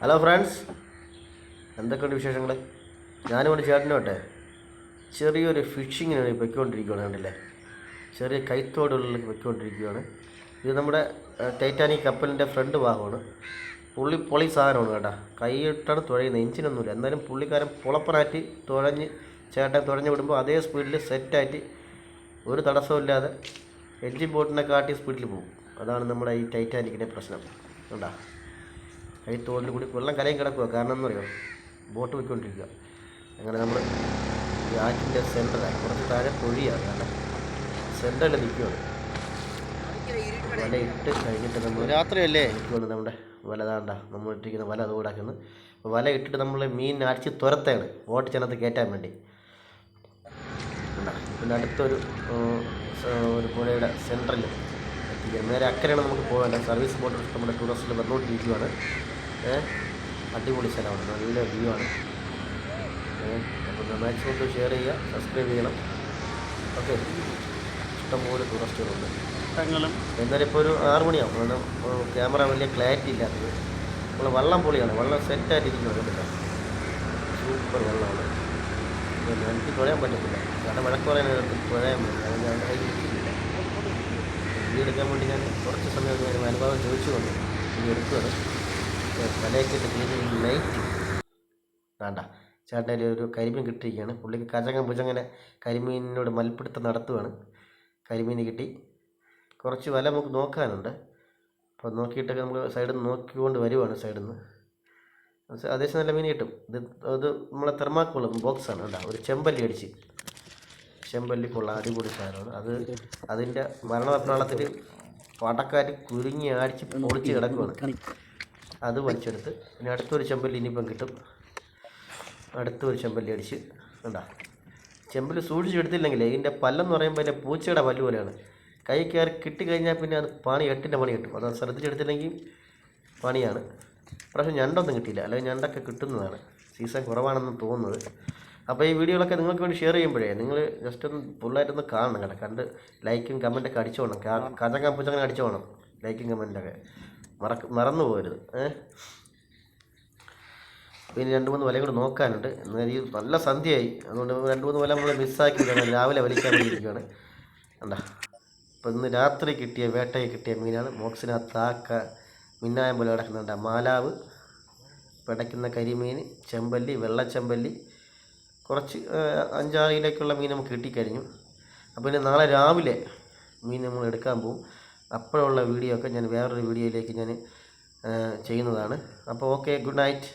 Hello friends, എന്തൊക്കെയുണ്ട് വിശേഷങ്ങൾ? ഞാനിവിടെ ചേട്ടനോട്ടെ ചെറിയൊരു ഫിഷിങ്ങിന് വേണ്ടി പൊയ്ക്കൊണ്ടിരിക്കുകയാണ്. കണ്ടില്ലേ, ചെറിയ കൈത്തോടുകളിൽ പൊയ്ക്കൊണ്ടിരിക്കുകയാണ്. ഇത് നമ്മുടെ ടൈറ്റാനിക് കപ്പലിൻ്റെ ഫ്രണ്ട് ഭാഗമാണ്. പൊളി സാധനമാണ് കേട്ടോ. കൈയിട്ടാണ് തുഴയുന്നത്, എഞ്ചിനൊന്നുമില്ല. എന്നാലും പുള്ളിക്കാരൻ പൊളപ്പനായിട്ട് ചേട്ടൻ തുഴഞ്ഞു വിടുമ്പോൾ അതേ സ്പീഡിൽ സെറ്റായിട്ട് ഒരു തടസ്സമില്ലാതെ എൻജിൻ ബോട്ടിനെ കാട്ടി സ്പീഡിൽ പോകും. അതാണ് നമ്മുടെ ഈ ടൈറ്റാനിക്കിൻ്റെ പ്രശ്നം. കണ്ടാ, ഈ തോടിൽ കൂടി വെള്ളം കലയും കിടക്കുക. കാരണം എന്ന് പറയുമോ, ബോട്ട് പോയിക്കൊണ്ടിരിക്കുക. അങ്ങനെ നമ്മൾ ഈ ആറ്റിൻ്റെ സെൻറ്ററാണ്, കുറച്ച് താഴെ പൊഴിയാണ്. കാരണം സെൻറ്ററിൽ നിൽക്കുകയാണ്. വല ഇട്ട് കഴിഞ്ഞിട്ട് നമ്മൾ രാത്രിയല്ലേ നിൽക്കുകയാണ്. നമ്മുടെ വല താണ്ട നമ്മൾ ഇട്ടിരിക്കുന്ന വല തോടാക്കുന്നു. അപ്പോൾ വല ഇട്ടിട്ട് നമ്മൾ മീൻ അടിച്ച് തുരത്താണ് ബോട്ട് ചെന്നത്ത് കയറ്റാൻ വേണ്ടി. പിന്നെ അടുത്തൊരു പുഴയുടെ സെൻറ്ററിൽ എത്തിക്കുക. നേരെ അക്കരെയാണ് നമുക്ക് പോകേണ്ടത്. സർവീസ് ബോട്ട് നമ്മുടെ ടൂറിസ്റ്റിൽ വന്നുകൊണ്ടിരിക്കുകയാണ്. അടിപൊളി സ്ഥലമാണ്, നല്ല വ്യൂ ആണ്. അപ്പോൾ മാക്സിമം ഷെയർ ചെയ്യുക, സബ്സ്ക്രൈബ് ചെയ്യണം. ഓക്കെ, ഇഷ്ടംപോലെ ടൂറിസ്റ്റുകളുണ്ട്. എന്നാലും ഇപ്പോൾ ഒരു 6 മണിയാവും. കാരണം ക്യാമറ വലിയ ക്ലാരിറ്റി ഇല്ലാത്തത്. നമ്മൾ വള്ളം പൊളിയാണ്, വള്ളം സെറ്റായിട്ടിരിക്കുന്നത് കേട്ടോ. സൂപ്പർ വെള്ളമാണ്. എനിക്ക് തുഴയാൻ പറ്റത്തില്ല, കാരണം മഴക്ക് പറയാൻ തുഴയാൻ പറ്റില്ല. അതുകൊണ്ട് ഞാൻ കൈ കിട്ടിയില്ല. വീഡിയോ എടുക്കാൻ വേണ്ടി ഞാൻ കുറച്ച് സമയം ഞാൻ അനുഭവം ചോദിച്ചു വന്നു. ഇത് എടുക്കുകയാണ്. വലയൊക്കെ ഇട്ട് ചെയ്ത് ലൈറ്റ് വേണ്ട. ചേട്ടൻ്റെ ഒരു കരിമീൻ കിട്ടിയിരിക്കുകയാണ്. പുള്ളിക്ക് പുജങ്ങനെ കരിമീനിനോട് മൽപ്പിടുത്തം നടത്തുകയാണ്. കരിമീൻ കിട്ടി. കുറച്ച് വല നമുക്ക് നോക്കാനുണ്ട്. അപ്പോൾ നോക്കിയിട്ടൊക്കെ നമ്മൾ സൈഡിൽ നിന്ന് നോക്കിക്കൊണ്ട് വരുവാണ്. സൈഡിൽ നിന്ന് അത്യാവശ്യം നല്ല മീൻ കിട്ടും. അത് നമ്മളെ തെർമാക്കോൾ ബോക്സാണ്. കേട്ടോ, ഒരു ചെമ്പല്ലി കൊള്ളാം, അടിപൊളി സാധനമാണ്. അതിൻ്റെ മരണപ്രാളത്തിൽ പടക്കാറ്റ് കുരുങ്ങി അടിച്ച് പൊളിച്ച് കിടക്കുകയാണ്. അത് വലിച്ചെടുത്ത് പിന്നെ അടുത്തൊരു ചെമ്പല്ലി ഇനിയിപ്പം കിട്ടും. അടുത്തൊരു ചെമ്പല്ലി അടിച്ച് കണ്ടാ. ചെമ്പല്ലി സൂക്ഷിച്ചെടുത്തില്ലെങ്കിൽ ഇതിൻ്റെ പല്ലെന്ന് പറയുമ്പോൾ അതിൻ്റെ പൂച്ചയുടെ പല്ല് പോലെയാണ്. കൈ കയറി കിട്ടിക്കഴിഞ്ഞാൽ പിന്നെ അത് എട്ടിൻ്റെ പണി കിട്ടും. അത് ശ്രദ്ധിച്ചെടുത്തില്ലെങ്കിൽ പണിയാണ്. പ്രാവശ്യം ഞണ്ടൊന്നും കിട്ടിയില്ല, അല്ലെങ്കിൽ ഞണ്ടൊക്കെ കിട്ടുന്നതാണ്. സീസൺ കുറവാണെന്ന് തോന്നുന്നത്. അപ്പോൾ ഈ വീഡിയോകളൊക്കെ നിങ്ങൾക്ക് വേണ്ടി ഷെയർ ചെയ്യുമ്പോഴേ നിങ്ങൾ ജസ്റ്റ് ഒന്ന് ഫുള്ളായിട്ടൊന്ന് കാണണം കേട്ടോ. കണ്ട് ലൈക്കും കമൻറ്റൊക്കെ അടിച്ചോണം. പുച്ചങ്ങനെ അടിച്ചോണം ലൈക്കും കമൻറ്റൊക്കെ. മറന്നു പോകരുത്. പിന്നെ 2-3 വലയും കൂടെ നോക്കാനുണ്ട്. എന്നാൽ ഈ നല്ല സന്ധ്യയായി, അതുകൊണ്ട് 2-3 വല നമ്മൾ മിസ്സാക്കി രാവിലെ വലിക്കാൻ വേണ്ടിയിരിക്കുകയാണ്. കണ്ടാ, അപ്പോൾ ഇന്ന് രാത്രി വേട്ടയിൽ കിട്ടിയ മീനാണ്. ബോക്സിനകത്ത് മിന്നായം പോലെ കിടക്കുന്നുണ്ട്. മാലാവ്, പിടയ്ക്കുന്ന കരിമീൻ, ചെമ്പല്ലി, വെള്ളച്ചെമ്പല്ലി, കുറച്ച് 5-6 കിലോയ്ക്കുള്ള മീൻ നമുക്ക് കിട്ടിക്കഴിഞ്ഞു. അപ്പോൾ പിന്നെ നാളെ രാവിലെ മീൻ നമ്മൾ എടുക്കാൻ പോകും. അപ്പോഴുള്ള വീഡിയോ ഒക്കെ ഞാൻ വേറൊരു വീഡിയോയിലേക്ക് ഞാൻ ചെയ്യുന്നതാണ്. അപ്പോൾ ഓക്കെ, ഗുഡ് നൈറ്റ്.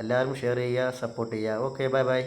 എല്ലാവരും ഷെയർ ചെയ്യുക, സപ്പോർട്ട് ചെയ്യുക. Okay, bye bye.